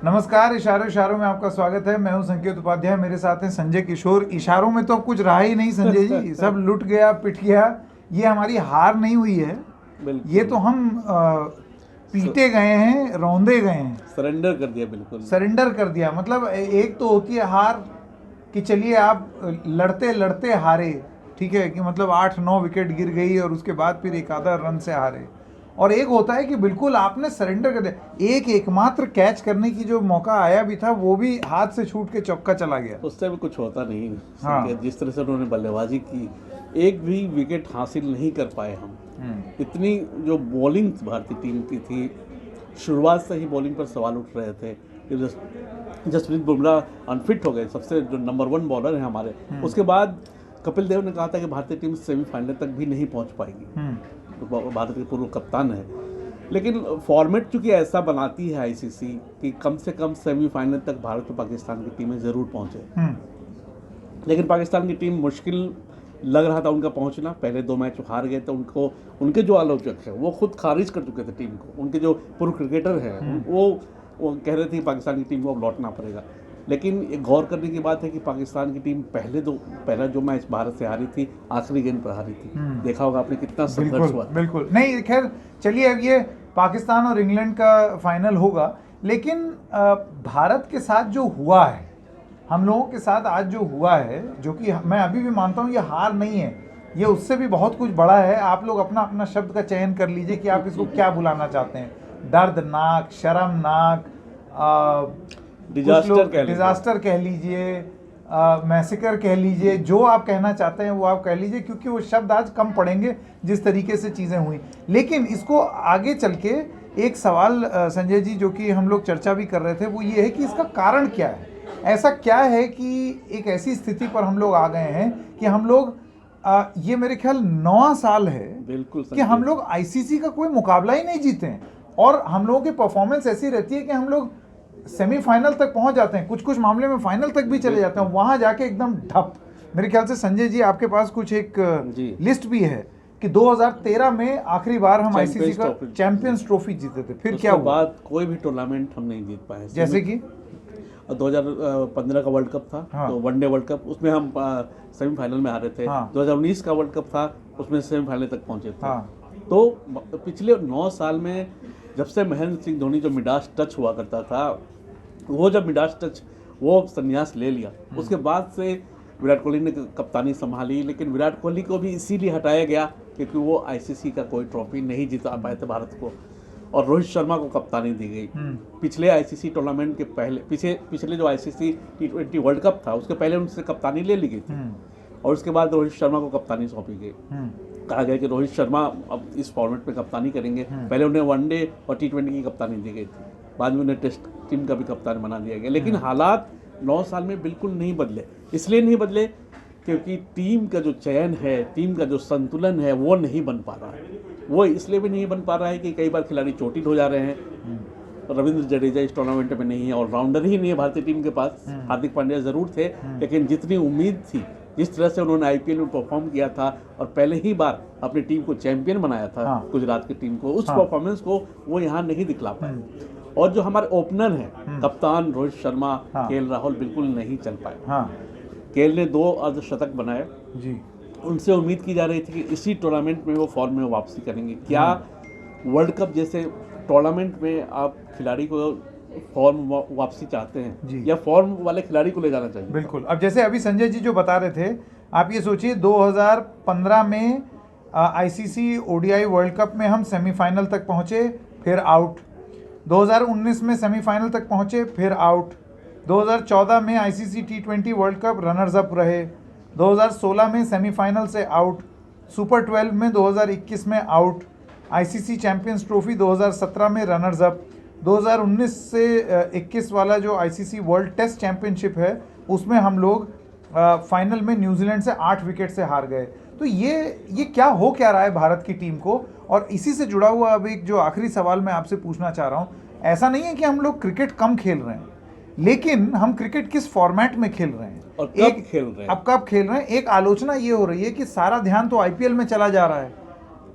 नमस्कार, इशारों इशारों में आपका स्वागत है। मैं हूं संकेत उपाध्याय, मेरे साथ हैं संजय किशोर। इशारों में तो अब कुछ रहा ही नहीं संजय जी, सब लुट गया, पिट गया। ये हमारी हार नहीं हुई है, ये तो हम पीटे गए हैं, रौंदे गए हैं, सरेंडर कर दिया, बिल्कुल सरेंडर कर दिया। मतलब एक तो होती है हार कि चलिए आप लड़ते लड़ते हारे, ठीक है, कि मतलब 8-9 विकेट गिर गई और उसके बाद फिर एक आधा रन से हारे। और एक होता है कि बिल्कुल आपने सरेंडर कर दिया। एकमात्र कैच करने की जो मौका आया भी था वो भी हाथ से छूट के चौका चला गया। उससे भी कुछ होता नहीं। हाँ। जिस तरह से उन्होंने बल्लेबाजी की, एक भी विकेट हासिल नहीं कर पाए हम। इतनी जो बॉलिंग भारतीय टीम की थी, शुरुआत से ही बॉलिंग पर सवाल उठ रहे थे। जसप्रीत बुमराह अनफिट हो गए, सबसे जो नंबर 1 बॉलर है हमारे। उसके बाद कपिल देव ने कहा था कि भारतीय टीम सेमीफाइनल तक भी नहीं पहुंच पाएगी। तो भारत के पूर्व कप्तान है, लेकिन फॉर्मेट चूंकि ऐसा बनाती है आईसीसी कि कम से कम सेमीफाइनल तक भारत और पाकिस्तान की टीमें ज़रूर पहुंचे। लेकिन पाकिस्तान की टीम मुश्किल लग रहा था उनका पहुंचना। पहले 2 मैच हार गए थे, उनको उनके जो आलोचक हैं वो खुद खारिज कर चुके थे टीम को। उनके जो पूर्व क्रिकेटर हैं वो कह रहे थे कि पाकिस्तान की टीम को अब लौटना पड़ेगा। लेकिन एक गौर करने की बात है कि पाकिस्तान की टीम पहला जो मैच भारत से हारी थी, आखिरी गेंद पर हारी थी। देखा होगा आपने कितना संघर्ष हुआ। बिल्कुल नहीं, खैर चलिए, अब ये पाकिस्तान और इंग्लैंड का फाइनल होगा, लेकिन भारत के साथ जो हुआ है, हम लोगों के साथ आज जो हुआ है, जो कि मैं अभी भी मानता हूँ ये हार नहीं है, ये उससे भी बहुत कुछ बड़ा है। आप लोग अपना अपना शब्द का चयन कर लीजिए कि आप इसको क्या बुलाना चाहते हैं। दर्दनाक, शर्मनाक, डिजास्टर कह लीजिए, मैसेकर कह लीजिए, जो आप कहना चाहते हैं वो आप कह लीजिए, क्योंकि वो शब्द आज कम पड़ेंगे जिस तरीके से चीज़ें हुई। लेकिन इसको आगे चल के एक सवाल संजय जी, जो कि हम लोग चर्चा भी कर रहे थे, वो ये है कि इसका कारण क्या है। ऐसा क्या है कि एक ऐसी स्थिति पर हम लोग आ गए हैं कि हम लोग ये मेरे ख्याल 9 साल है बिल्कुल कि हम लोग आईसीसी का कोई मुकाबला ही नहीं जीते हैं, और हम लोगों की परफॉर्मेंस ऐसी रहती है कि हम लोग सेमीफाइनल तक पहुंच जाते हैं, कुछ कुछ मामले में फाइनल तक भी चले जाते हैं, वहां जाके एकदम ठप। मेरे ख्याल से संजय जी आपके पास कुछ एक लिस्ट भी है कि 2013 में आखिरी बार हम आईसीसी का चैंपियंस ट्रॉफी जीते थे। फिर क्या हुआ? बाद कोई भी टूर्नामेंट हम नहीं जीत पाए। जैसे कि 2015 का वर्ल्ड कप था, तो वनडे वर्ल्ड कप, उसमें हम सेमीफाइनल में हारे थे। 2019 का वर्ल्ड कप था, उसमें सेमीफाइनल तक पहुंचे थे। तो पिछले 9 साल में जब से महेंद्र सिंह धोनी जो मिडास टच हुआ करता था, वो जब मिडास टच वो संन्यास ले लिया, उसके बाद से विराट कोहली ने कप्तानी संभाली। लेकिन विराट कोहली को भी इसीलिए हटाया गया क्योंकि वो आईसीसी का कोई ट्रॉफी नहीं जिता पाए थे भारत को, और रोहित शर्मा को कप्तानी दी गई। पिछले आईसीसी टूर्नामेंट के पहले पिछले जो आईसीसी T20 वर्ल्ड कप था, उसके पहले उनसे कप्तानी ले ली गई थी, और उसके बाद रोहित शर्मा को कप्तानी सौंपी गई। कहा गया कि रोहित शर्मा अब इस फॉर्मेट में कप्तानी करेंगे। पहले उन्हें वनडे और T20 की कप्तानी दी गई थी, बाद में उन्हें टेस्ट टीम का भी कप्तान बना दिया गया। लेकिन हालात 9 साल में बिल्कुल नहीं बदले। इसलिए नहीं बदले क्योंकि टीम का जो चयन है, टीम का जो संतुलन है, वो नहीं बन पा रहा है। वो इसलिए भी नहीं बन पा रहा है कि कई बार खिलाड़ी चोटिल हो जा रहे हैं। रविंद्र जडेजा इस टूर्नामेंट में नहीं है, ऑलराउंडर ही नहीं है भारतीय टीम के पास। हार्दिक पांड्या जरूर थे, लेकिन जितनी उम्मीद थी, जिस तरह से उन्होंने आईपीएल में परफॉर्म किया था और पहले ही बार अपनी टीम को चैंपियन बनाया था, गुजरात की टीम को, उस परफॉर्मेंस को वो यहाँ नहीं दिखला पाए। और जो हमारे ओपनर हैं, कप्तान रोहित शर्मा, केएल राहुल, बिल्कुल नहीं चल पाए। केएल ने 2 अर्धशतक बनाए जी। उनसे उम्मीद की जा रही थी कि इसी टूर्नामेंट में वो फॉर्म में वापसी करेंगे। क्या वर्ल्ड कप जैसे टूर्नामेंट में आप खिलाड़ी को फॉर्म वापसी चाहते हैं, या फॉर्म वाले खिलाड़ी को ले जाना चाहिए? बिल्कुल। अब जैसे अभी संजय जी जो बता रहे थे, आप ये सोचिए 2015 में आईसीसी ओडीआई वर्ल्ड कप में हम सेमीफाइनल तक पहुंचे, फिर आउट। 2019 में सेमीफाइनल तक पहुंचे, फिर आउट। 2014 में ICC T20 world cup runners up रहे। 2016 में सेमीफाइनल से आउट। सुपर 12 में 2021 में आउट। आईसीसी चैंपियंस ट्रॉफी 2017 में रनर्स अप। 2019 से 21 वाला जो आईसीसी वर्ल्ड टेस्ट चैंपियनशिप है, उसमें हम लोग फाइनल में न्यूजीलैंड से 8 विकेट से हार गए। तो ये क्या हो क्या रहा है भारत की टीम को? और इसी से जुड़ा हुआ अब एक जो आखिरी सवाल मैं आपसे पूछना चाह रहा हूँ, ऐसा नहीं है कि हम लोग क्रिकेट कम खेल रहे हैं, लेकिन हम क्रिकेट किस फॉर्मेट में खेल रहे हैं और कब खेल रहे हैं, अब कब खेल रहे हैं। एक आलोचना ये हो रही है कि सारा ध्यान तो आईपीएल में चला जा रहा है।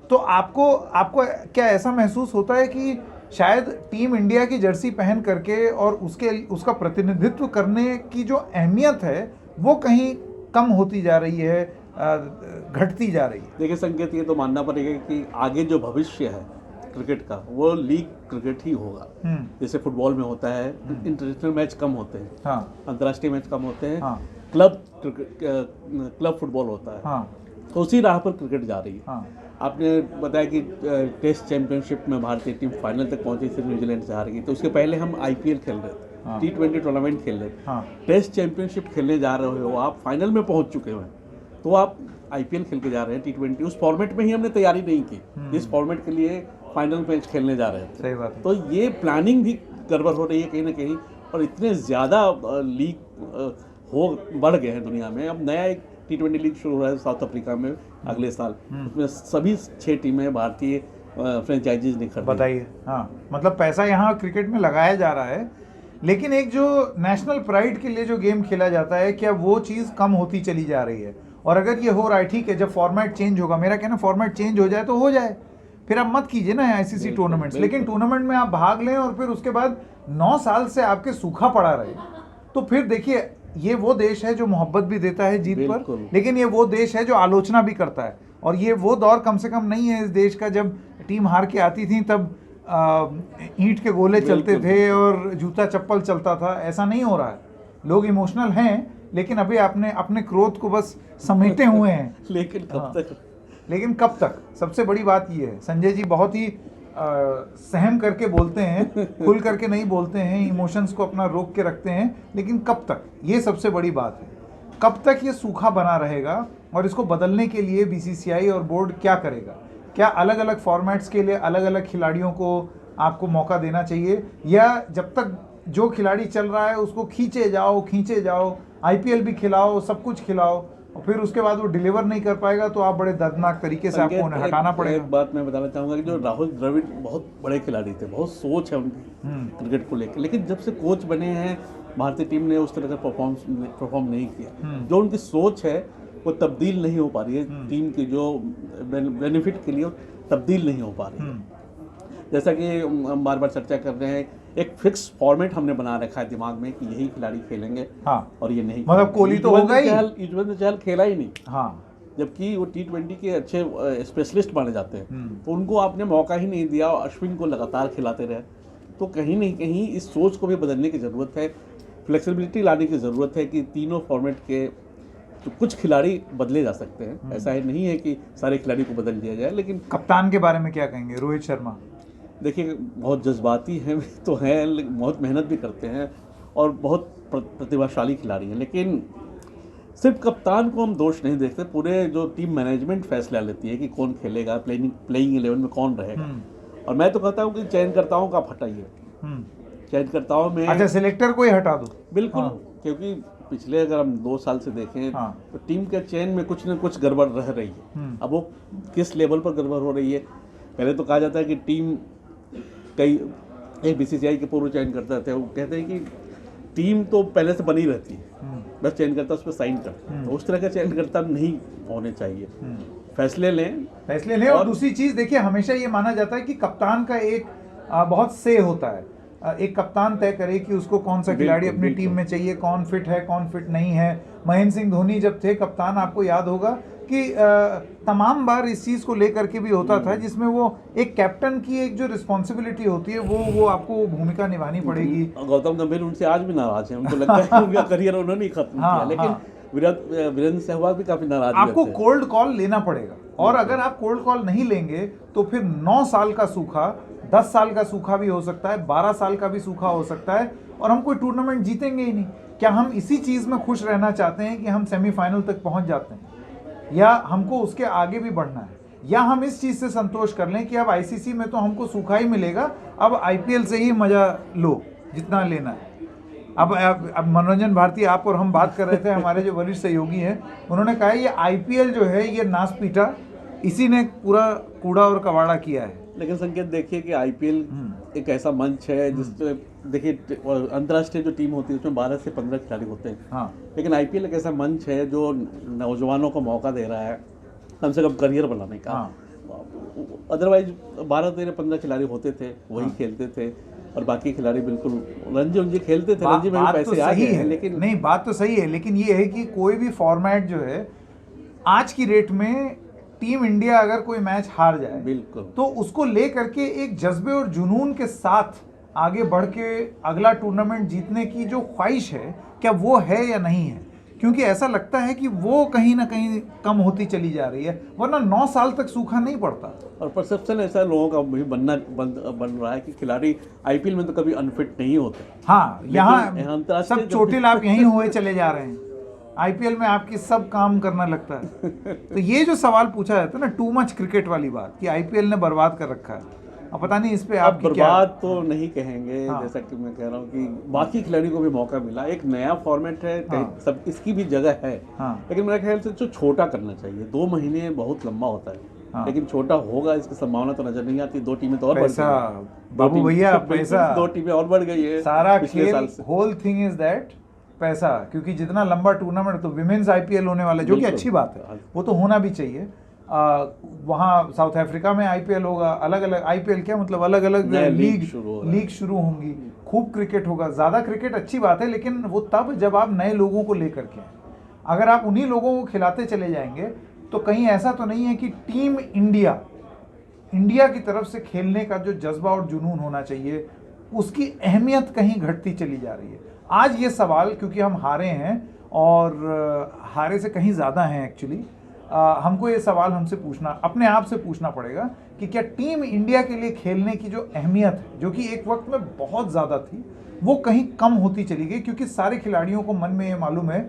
तो आपको क्या ऐसा महसूस होता है कि शायद टीम इंडिया की जर्सी पहन करके और उसका प्रतिनिधित्व करने की जो अहमियत है वो कहीं कम होती जा रही है, घटती जा रही है। देखिए संकेत, ये तो मानना पड़ेगा कि आगे जो भविष्य है क्रिकेट का वो लीग क्रिकेट ही होगा। जैसे फुटबॉल में होता है इंटरनेशनल मैच कम होते हैं, अंतर्राष्ट्रीय मैच कम होते हैं, क्लब फुटबॉल होता है, तो उसी राह पर क्रिकेट जा रही है। आपने बताया कि टेस्ट चैंपियनशिप में भारतीय टीम फाइनल तक पहुंची, सिर्फ न्यूजीलैंड से हार गई। तो उसके पहले हम आईपीएल खेल रहे थे, T20 टूर्नामेंट खेल रहे थे, टेस्ट चैंपियनशिप खेलने जा रहे हो, आप फाइनल में पहुंच चुके हो, तो आप आईपीएल खेल के जा रहे हैं T20। उस फॉर्मेट में ही हमने तैयारी नहीं की जिस फॉर्मेट के लिए फाइनल मैच खेलने जा रहे थे। सही बात है। तो ये प्लानिंग भी गड़बड़ हो रही है कहीं ना कहीं, और इतने ज़्यादा लीग बढ़ गए हैं दुनिया में। अब नया एक T20 लीग शुरू हो रहा है साउथ अफ्रीका में अगले साल, उसमें सभी 6 टीमें भारतीय फ्रेंचाइजीज निखर। बताइए, मतलब पैसा यहाँ क्रिकेट में लगाया जा रहा है, लेकिन एक जो नेशनल प्राइड के लिए जो गेम खेला जाता है, क्या वो चीज़ कम होती चली जा रही है? और अगर ये हो रहा है, ठीक है, जब फॉर्मेट चेंज होगा, मेरा कहना फॉर्मेट चेंज हो जाए तो हो जाए, फिर आप मत कीजिए ना आईसीसी टूर्नामेंट्स, लेकिन टूर्नामेंट में आप भाग लें और फिर उसके बाद 9 साल से आपके सूखा पड़ा रहे, तो फिर देखिए ये वो देश है जो मोहब्बत भी देता है जीत पर, लेकिन ये वो देश है जो आलोचना भी करता है। और ये वो दौर कम से कम नहीं है इस देश का जब टीम हार के आती थी तब ईंट के गोले चलते थे और जूता चप्पल चलता था। ऐसा नहीं हो रहा है, लोग इमोशनल हैं, लेकिन अभी आपने अपने क्रोध को बस समेटे हुए हैं। लेकिन कब तक? सबसे बड़ी बात ये है, संजय जी बहुत ही सहम करके बोलते हैं, खुल करके नहीं बोलते हैं, इमोशंस को अपना रोक के रखते हैं, लेकिन कब तक? ये सबसे बड़ी बात है, कब तक ये सूखा बना रहेगा और इसको बदलने के लिए बीसीसीआई और बोर्ड क्या करेगा? क्या अलग अलग फॉर्मेट्स के लिए अलग अलग खिलाड़ियों को आपको मौका देना चाहिए, या जब तक जो खिलाड़ी चल रहा है उसको खींचे जाओ, आईपीएल भी खिलाओ, सब कुछ खिलाओ, और फिर उसके बाद वो डिलीवर नहीं कर पाएगा तो आप बड़े दर्दनाक तरीके से आपको उन्हें हटाना पड़ेगा। एक बात मैं बताना चाहूँगा कि जो राहुल द्रविड़ बहुत बड़े खिलाड़ी थे, बहुत सोच है उनकी क्रिकेट को लेकर, लेकिन जब से कोच बने हैं भारतीय टीम ने उस तरह का परफॉर्म नहीं किया। जो उनकी सोच है वो तब्दील नहीं हो पा रही है, टीम की जो बेनिफिट के लिए तब्दील नहीं हो पा रही है। जैसा कि हम बार बार चर्चा कर रहे हैं, एक फिक्स फॉर्मेट हमने बना रखा है दिमाग में कि यही खिलाड़ी खेलेंगे, और ये नहीं, मतलब कोहली तो होगा ही, युजवेंद्र चहल खेला ही नहीं, जबकि वो T20 के अच्छे स्पेशलिस्ट माने जाते हैं, तो उनको आपने मौका ही नहीं दिया और अश्विन को लगातार खिलाते रहे। तो कहीं ना कहीं इस सोच को भी बदलने की ज़रूरत है, फ्लेक्सिबिलिटी लाने की ज़रूरत है कि तीनों फॉर्मेट के तो कुछ खिलाड़ी बदले जा सकते हैं। ऐसा ही नहीं है कि सारे खिलाड़ी को बदल दिया जाए। लेकिन कप्तान के बारे में क्या कहेंगे? रोहित शर्मा देखिए बहुत जज्बाती हैं तो हैं, बहुत मेहनत भी करते हैं और बहुत प्रतिभाशाली खिलाड़ी हैं, लेकिन सिर्फ कप्तान को हम दोष नहीं देखते, पूरे जो टीम मैनेजमेंट फैसला लेती है कि कौन खेलेगा, प्लेइंग 11 में कौन रहेगा। और मैं तो कहता हूँ कि चयनकर्ताओं का आप हटाइए, चयनकर्ताओं में अच्छा सिलेक्टर को ही हटा दो। बिल्कुल, क्योंकि पिछले अगर हम 2 साल से देखें तो टीम के चयन में कुछ न कुछ गड़बड़ रह रही है। अब वो किस लेवल पर गड़बड़ हो रही है? पहले तो कहा जाता है कि टीम एक बीसीसीआई के पूर्व चयन करता थे, वो कहते हैं कि टीम तो पहले से बनी रहती है, बस चयन करता उस पर साइन करता है। तो उस तरह का चयन करता नहीं होने चाहिए, फैसले लें। और दूसरी चीज़ देखिए, हमेशा ये माना जाता है कि कप्तान का एक बहुत से होता है, एक कप्तान तय करे कि उसको कौन सा खिलाड़ी अपनी टीम में चाहिए, कौन फिट है कौन फिट नहीं है। महेंद्र सिंह धोनी जब थे कप्तान, आपको याद होगा कि तमाम बार इस चीज़ को लेकर के भी होता था, जिसमें वो एक कैप्टन की एक जो रिस्पॉन्सिबिलिटी होती है वो आपको भूमिका निभानी पड़ेगी। गौतम गंभीर उनसे आज भी नाराज हैं, उनको लगता है कि उनका करियर उन्होंने खत्म किया, लेकिन वीरेंद्र सहवाग भी काफी नाराज हैं। आपको कोल्ड कॉल लेना पड़ेगा, और अगर आप कोल्ड कॉल नहीं लेंगे तो फिर 9 साल का सूखा, 10 साल का सूखा भी हो सकता है, 12 साल का भी सूखा हो सकता है, और हम कोई टूर्नामेंट जीतेंगे ही नहीं। क्या हम इसी चीज़ में खुश रहना चाहते हैं कि हम सेमीफाइनल तक पहुंच जाते हैं, या हमको उसके आगे भी बढ़ना है? या हम इस चीज़ से संतोष कर लें कि अब आईसीसी में तो हमको सूखा ही मिलेगा, अब आईपीएल से ही मज़ा लो जितना लेना है। अब मनोरंजन भारती आप और हम बात कर रहे थे, हमारे जो वरिष्ठ सहयोगी हैं उन्होंने कहा ये आईपीएल जो है ये नास पीटा, इसी ने पूरा कूड़ा और कबाड़ा किया है। लेकिन संकेत देखिए कि आईपीएल एक ऐसा मंच है जिसमें देखिए अंतर्राष्ट्रीय जो टीम होती है उसमें 12 से 15 खिलाड़ी होते हैं, लेकिन आईपीएल एक ऐसा मंच है जो नौजवानों को मौका दे रहा है कम से कम करियर बनाने का। अदरवाइज 12-13-15 खिलाड़ी होते थे, वही खेलते थे, और बाकी खिलाड़ी बिल्कुल रणजी खेलते थे। रणजी में भी पैसे आ गए हैं, लेकिन नहीं, बात तो सही है, लेकिन ये है कि कोई भी फॉर्मेट जो है आज की रेट में, टीम इंडिया अगर कोई मैच हार जाए बिल्कुल, तो उसको ले करके एक जज्बे और जुनून के साथ आगे बढ़ के अगला टूर्नामेंट जीतने की जो ख्वाहिश है, क्या वो है या नहीं है? क्योंकि ऐसा लगता है कि वो कहीं ना कहीं कम होती चली जा रही है, वरना 9 साल तक सूखा नहीं पड़ता। और परसेप्शन ऐसा लोगों का भी बन रहा है कि खिलाड़ी आईपीएल में तो कभी अनफिट नहीं होते। हाँ, यहाँ सब चोटिल आप यहीं हुए चले जा रहे हैं, आईपीएल में आपकी सब काम करना लगता है। तो ये जो सवाल पूछा जाता है ना, टू मच क्रिकेट वाली बात, कि आईपीएल ने बर्बाद कर रखा है, अब पता नहीं इस पे आप बर्बाद तो नहीं कहेंगे। हाँ। जैसा कि मैं कह रहा हूँ कि बाकी खिलाड़ियों को भी मौका मिला, एक नया फॉर्मेट है। हाँ। सब इसकी भी जगह है। हाँ। लेकिन मेरे ख्याल से जो छोटा करना चाहिए, 2 महीने बहुत लंबा होता है। हाँ। लेकिन छोटा होगा, इसकी संभावना तो नजर नहीं आती। 2 टीमें तो और बढ़ गई, बाबू भैया, पैसा 2 टीमें और बढ़ गई है सारा खेल। होल थिंग इज दैट पैसा, क्योंकि जितना लंबा टूर्नामेंट, तो विमेन्स आईपीएल होने वाला, जो कि अच्छी बात है, वो तो होना भी चाहिए। वहाँ साउथ अफ्रीका में आईपीएल होगा, अलग अलग आईपीएल, क्या मतलब अलग अलग लीग शुरू होंगी, खूब क्रिकेट होगा। ज़्यादा क्रिकेट अच्छी बात है, लेकिन वो तब जब आप नए लोगों को लेकर के, अगर आप उन्हीं लोगों को खिलाते चले जाएंगे तो कहीं ऐसा तो नहीं है कि टीम इंडिया की तरफ से खेलने का जो जज्बा और जुनून होना चाहिए, उसकी अहमियत कहीं घटती चली जा रही है। आज ये सवाल, क्योंकि हम हारे हैं और हारे से कहीं ज़्यादा हैं एक्चुअली, हमको ये सवाल हमसे पूछना, अपने आप से पूछना पड़ेगा कि क्या टीम इंडिया के लिए खेलने की जो अहमियत है, जो कि एक वक्त में बहुत ज़्यादा थी, वो कहीं कम होती चली गई, क्योंकि सारे खिलाड़ियों को मन में ये मालूम है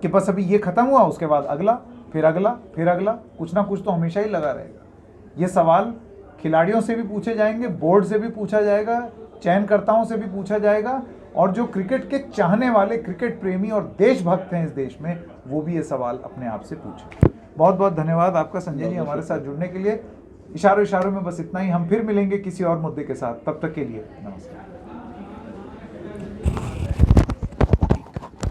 कि बस अभी ये ख़त्म हुआ, उसके बाद अगला, फिर अगला, फिर अगला, कुछ ना कुछ तो हमेशा ही लगा रहेगा। ये सवाल खिलाड़ियों से भी पूछे जाएंगे, बोर्ड से भी पूछा जाएगा, चयनकर्ताओं से भी पूछा जाएगा, और जो क्रिकेट के चाहने वाले क्रिकेट प्रेमी और देशभक्त हैं इस देश में, वो भी ये सवाल अपने आप से पूछें। बहुत बहुत धन्यवाद आपका संजय जी, हमारे साथ जुड़ने के लिए। इशारों में बस इतना ही, हम फिर मिलेंगे किसी और मुद्दे के साथ, तब तक के लिए नमस्कार।